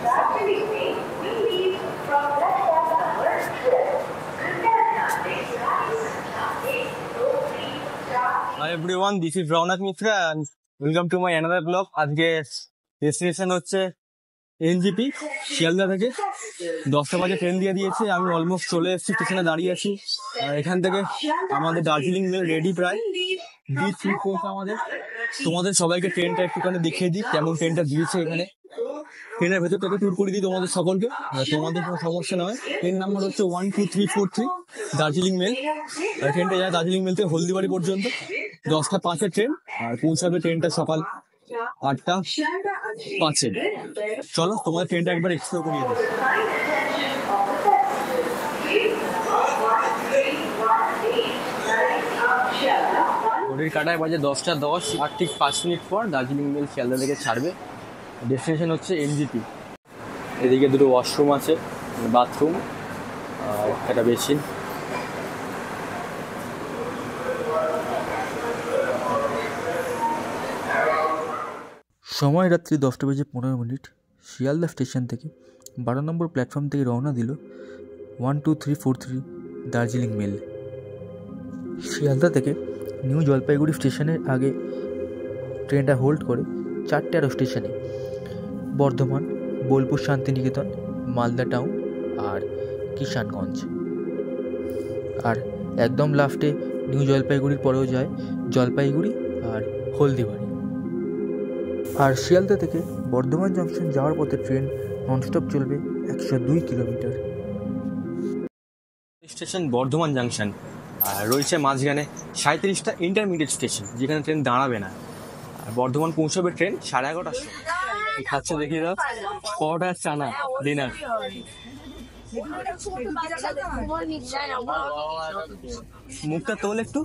Hi everyone, this is Raunak Mitra and welcome to my another vlog. আজকে destination হচ্ছে NJP Sealdah থেকে 10টা বাজে ট্রেন দিয়ে দিয়েছে। আমি অলমোস্ট চলে এসেছি, স্টেশনে দাঁড়িয়ে আছি। এখান থেকে আমাদের দার্জিলিং মেল রেডি প্রায় আমাদের। তোমাদের সবাইকে ট্রেনটা একটুখানি দেখিয়ে দিই কেমন ট্রেনটা দিয়েছে। এখানে ট্রেনের ভেতর থেকে ট্যুর করে দিই তোমাদের সকলকে, তোমাদের কোনো সমস্যা নয়। ট্রেন নাম্বার হচ্ছে 12343 দার্জিলিং মেল। ট্রেনটা যায় দার্জিলিং মেল থেকে হলদিবাড়ি পর্যন্ত। 10টা 5-এর ট্রেন, আর পৌঁছাবে ট্রেনটা সকাল 8টা 5-এ। চলো তোমাদের ট্রেনটা একবার এক্সপ্লোর করিয়ে দিই। ঘড়ির কাটায় বাজে 10টা 10, আর ঠিক 5 মিনিট পর দার্জিলিং মেল শিয়ালদা থেকে ছাড়বে। ডেস্টিনেশন হচ্ছে এনজিপি। এদিকে দুটো ওয়াশরুম আছে, বাথরুম আর একটা বেসিন। সময় রাত্রি 10:15। শিয়ালদা স্টেশন থেকে 12 নম্বর প্ল্যাটফর্ম থেকে রওনা দিল 12343 দার্জিলিং মেল। শিয়ালদা থেকে নিউ জলপাইগুড়ি স্টেশনের আগে ট্রেনটা হোল্ড করে 4টে স্টেশনে: বর্ধমান, বোলপুর, শান্তিনিকেতন, মালদা টাউন আর কিষানগঞ্জ। আর একদম লাস্টে নিউ জলপাইগুড়ির পরেও যায় জলপাইগুড়ি আর হলদিবাড়ি। আর শিয়ালদা থেকে বর্ধমান জংশন যাওয়ার পথে ট্রেন ননস্টপ চলবে 102 কিলোমিটার। স্টেশন বর্ধমান জাংশন, আর রয়েছে মাঝখানে 37টা ইন্টারমিডিয়েট স্টেশন যেখানে ট্রেন দাঁড়াবে না। আর বর্ধমান পৌঁছাবে ট্রেন 11:30টার সময়। খাচ্ছে দেখিয়ে দাও, পরোটা আর চানা ডিনার। মুখটা তোল একটু,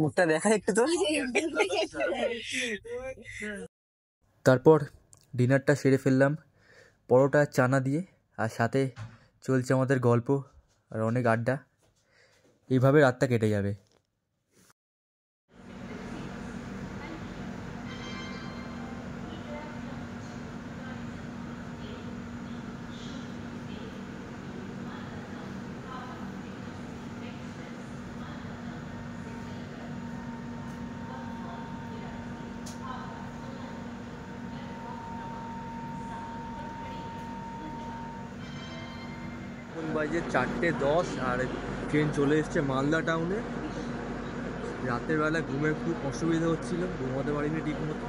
মুখটা দেখা একটু তোল। তারপর ডিনারটা সেরে ফেললাম পরোটা চানা দিয়ে, আর সাথে চলছে আমাদের গল্প আর অনেক আড্ডা। এইভাবে রাতটা কেটে যাবে। বাজে 4:10 আর ট্রেন চলে এসছে মালদা টাউনে। রাতের বেলা ঘুমের খুব অসুবিধা হচ্ছিল, ঘুমাতে পারিনি ঠিক মতো।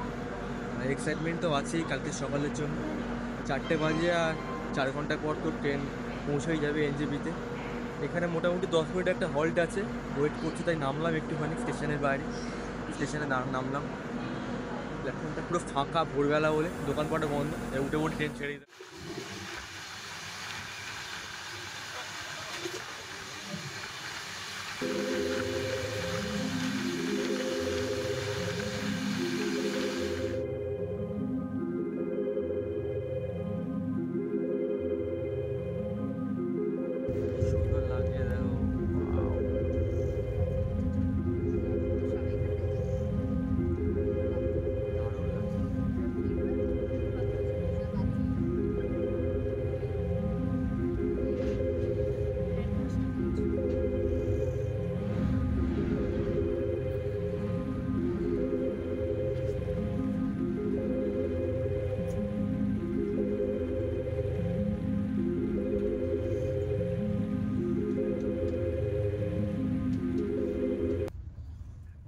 আর এক্সাইটমেন্ট তো আছেই কালকে সকালের জন্য। 4টে বাজে আর 4 ঘন্টা পর তো ট্রেন পৌঁছেই যাবে এনজিপিতে। এখানে মোটামুটি 10 মিনিট একটা হল্ট আছে, ওয়েট করছি, তাই নামলাম একটুখানি স্টেশনের বাইরে। স্টেশনে নামলাম, প্ল্যাটফর্মটা পুরো ফাঁকা ভোরবেলা বলে, দোকানপাটে বন্ধ। উঠে ট্রেন ছেড়ে দিল।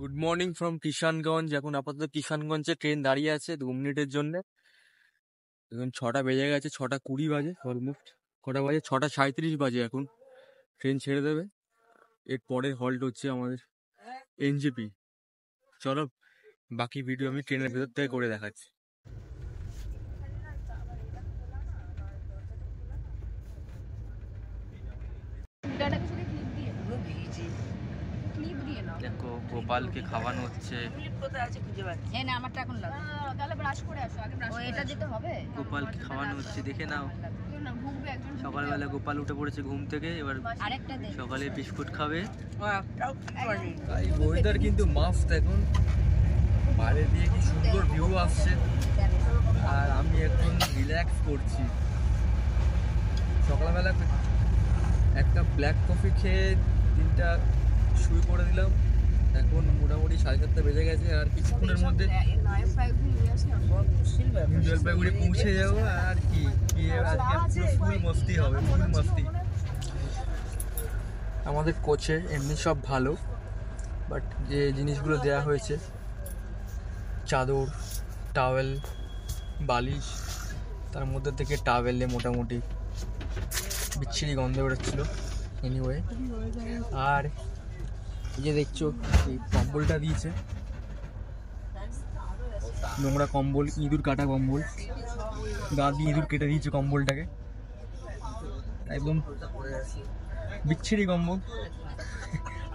Good morning from Kishanganj. এখন আপাতত কিষানগঞ্জে ট্রেন দাঁড়িয়ে আছে 2 মিনিটের জন্য। এখন 6টা বেজে গেছে, 6:20 বাজে অলমোস্ট। কটা বাজে? 6:37 বাজে। এখন ট্রেন ছেড়ে দেবে। এর পরের হল্ট হচ্ছে আমাদের এনজিপি। চলো বাকি ভিডিও আমি ট্রেনের ভেতর থেকে করে দেখাচ্ছি। দেখো গোপালকে খাওয়ানো হচ্ছে। গোপালকে খাওয়ানো হচ্ছে, দেখে নাও। সকালবেলা গোপাল উঠে পড়েছে ঘুম থেকে, এবার সকালে বিস্কুট খাবে। ওয়েদার কিন্তু মাস্ট এখন, বাইরে এদিকে কি সুন্দর ভিউ আসছে, আর আমি এখন রিল্যাক্স করছি। সকালবেলা একটা ব্ল্যাক কফি খেয়ে দিনটা শুরু করে দিলাম। এখন মোটামুটি 7:30 বেজে গেছে, আর কিছুক্ষণের মধ্যে নিউ জলপাইগুড়ি পৌঁছে যাবো। আর কি আজকে ফুল মস্তি হবে, ফুল মস্তি। আমাদের কোচে এমনি সব ভালো, বাট যে জিনিসগুলো দেওয়া হয়েছে, চাদর, টাওয়েল, বালিশ, তার মধ্যে থেকে টাওয়েলে মোটামুটি বিচ্ছিরি গন্ধ বেরোচ্ছিল। এনিওয়ে, আর এই যে দেখছো এই কম্বলটা দিয়েছে, নোংরা কম্বল, ইঁদুর কাটা কম্বল, গা দিয়ে ইঁদুর কেটে দিয়েছে কম্বলটাকে, একদম বিচ্ছিরি কম্বল।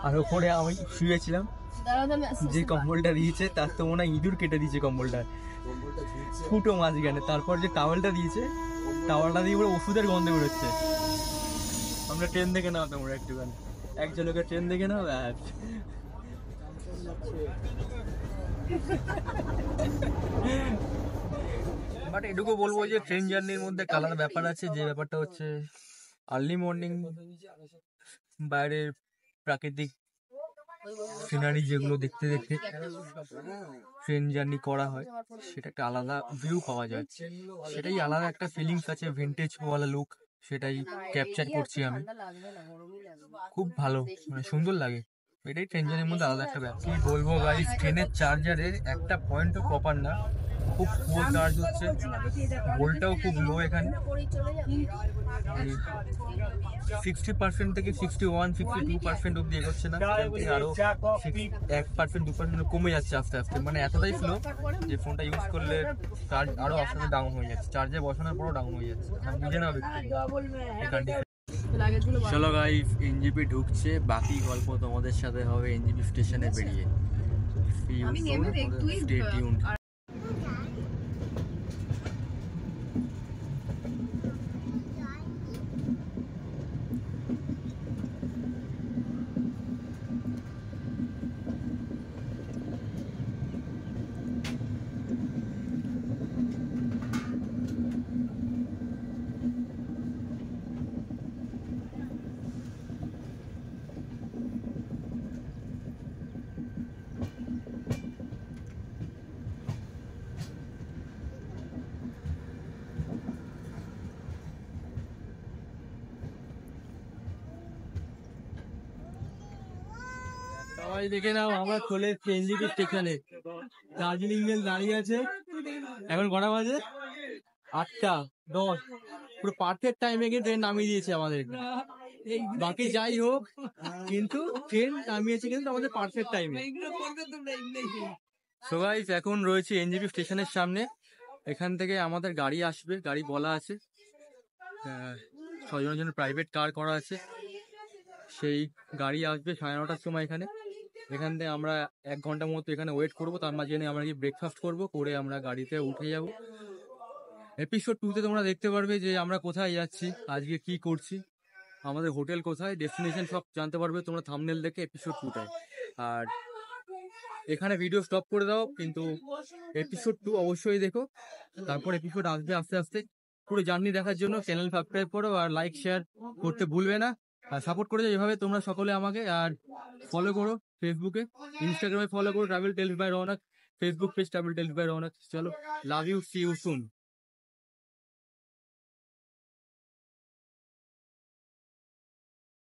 আর ওপরে আমি শুয়েছিলাম, যে কম্বলটা দিয়েছে তার তো মনে হয় ইঁদুর কেটে দিয়েছে কম্বলটা, ফুটো মাঝখানে। তারপর যে টাওয়েলটা দিয়েছে, টাওয়েলটা দিয়ে পুরো ওষুধের গন্ধে বেরোচ্ছে। আমরা ট্রেন দেখে নাও, তোমরা একটুখানি একজনকে ট্রেন দেখে নাও। বাট এটুকু বলবো যে ট্রেন জার্নির মধ্যে একটা আলাদা ব্যাপার আছে, যে ব্যাপারটা হচ্ছে আর্লি মর্নিং বাইরের প্রাকৃতিক সিনারি যেগুলো দেখতে দেখতে ট্রেন জার্নি করা হয়, সেটা একটা আলাদা ভিউ পাওয়া যায়। সেটাই আলাদা একটা ফিলিংস আছে, ভিন্টেজ ওয়ালা লুক, সেটাই ক্যাপচার করছি আমি। খুব ভালো, মানে সুন্দর লাগে। এটাই ট্রেন জার্নির মধ্যে আলাদা একটা ব্যাপার। কি বলবো গাইস, ট্রেনের চার্জারের একটা পয়েন্টও প্রপার না, খুব পুরো চার্জ হচ্ছে, ভোল্টটাও খুব লো এখানে। 60% থেকে 61, 62% অব্দি এগোচ্ছে না, আরো 1%, 2% কমে যাচ্ছে আস্তে আস্তে। মানে এতটাই স্লো যে ফোনটা ইউজ করলে চার্জ আরো আস্তে আস্তে ডাউন হয়ে যাচ্ছে, চার্জে বসানোর পরও ডাউন হয়ে যাচ্ছে। বুঝে নাও চলো গাইস, এনজিপি ঢুকছে, বাকি গল্প তোমাদের সাথে হবে এনজিপি স্টেশনে বেরিয়ে। Stay tuned. সবাই দেখে নাও, আমরা চলে এসেছি এনজিপি স্টেশনে। দার্জিলিং মেল দাঁড়িয়ে আছে। এখন কটা বাজে? 8:10। পুরো পারফেক্ট টাইমে গিয়ে ট্রেন নামিয়ে দিয়েছে আমাদের। বাকি যাই হোক, কিন্তু ট্রেন নামিয়েছে কিন্তু আমাদের পারফেক্ট টাইমে। সো গাইস, এখন রয়েছে এনজিপি স্টেশনের সামনে। এখান থেকে আমাদের গাড়ি আসবে, গাড়ি বলা আছে, 6 জনের জন্য প্রাইভেট কার করা আছে। সেই গাড়ি আসবে 9:30টার সময় এখানে। এখান থেকে আমরা 1 ঘন্টা মতো এখানে ওয়েট করবো, তার মাঝখানে আমরা কি ব্রেকফাস্ট করবো, করে আমরা গাড়িতে উঠে যাব। এপিসোড 2তে তোমরা দেখতে পারবে যে আমরা কোথায় যাচ্ছি, আজকে কি করছি, আমাদের হোটেল কোথায়, ডেস্টিনেশন সব জানতে পারবে তোমরা থাম্বনেল দেখে এপিসোড 2টায়। আর এখানে ভিডিও স্টপ করে দাও, কিন্তু এপিসোড 2 অবশ্যই দেখো। তারপর এপিসোড আসবে আস্তে আস্তে। পুরো জার্নি দেখার জন্য চ্যানেল সাবস্ক্রাইব করো, আর লাইক শেয়ার করতে ভুলবে না। আর সাপোর্ট করে যাও এভাবে তোমরা সকলে আমাকে। আর ফলো করো ফেসবুকে, ইনস্টাগ্রামে ফলো করো travel tales by Rounak, Facebook page travel tales by Rounak. চলো, love you, see you soon.